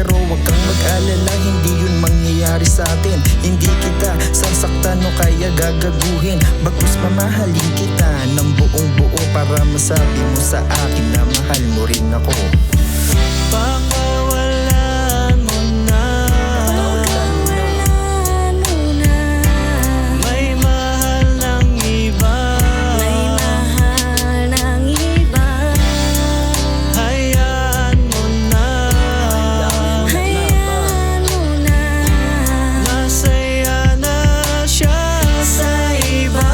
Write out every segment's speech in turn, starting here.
Pero wag kang mag-alala, hindi yun mangyayari sa atin. Hindi kita sasaktan o kaya gagaguhin, bagkus mamahalin kita ng buong buo, para masabi mo sa akin na mahal mo rin ako. Pakawalan mo na, may mahal ng iba, hayaan mo na, masaya na siya sa iba.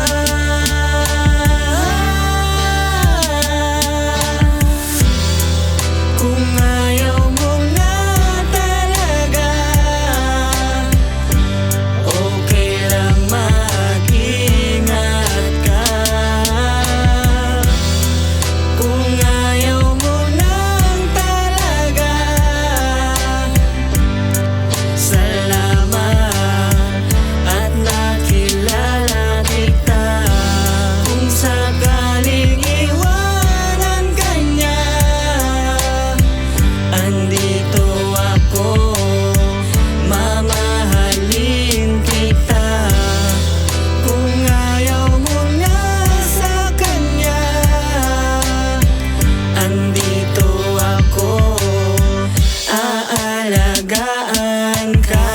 Kung ayaw mo na talaga, okay lang mag-ingat ka. Kung ayaw mo na talaga, salamat at nakilala kita. Kung sakaling iwanan ka niya, andito ako, mamahalin kita. Kung ayaw mo na sa kanya, andito ako, aalagaan ka.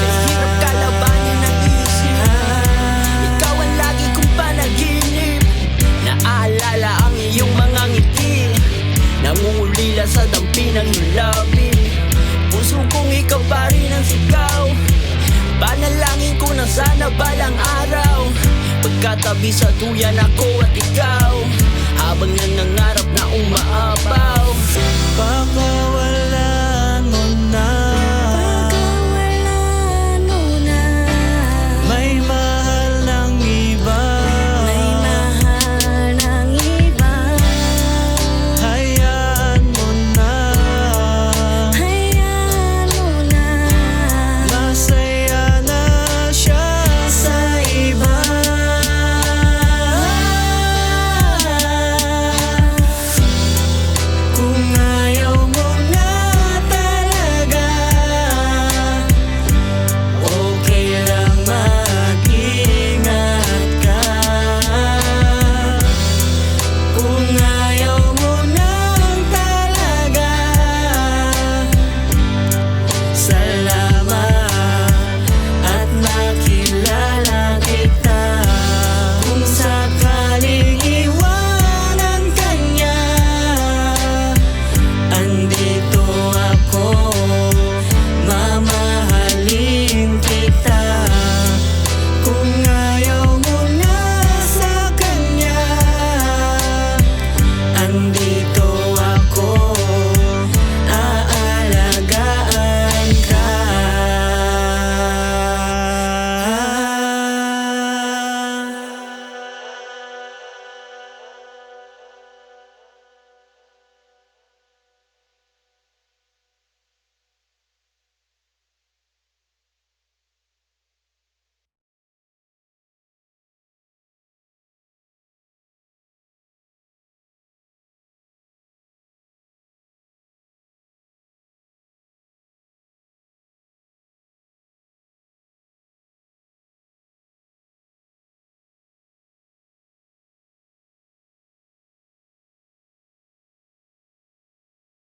Hirap kalabanin ang isip, ikaw ang lagi kong panaginip. Naalala ang iyong mga ngiti, nangungulila sa dampi ng iyong labi. Puso kong ikaw pa rin ang sigaw, panalangin ko na sana balang araw pagkatabi sa duyan ako at ikaw, habang nangangarap na umaapaw. Pakawalan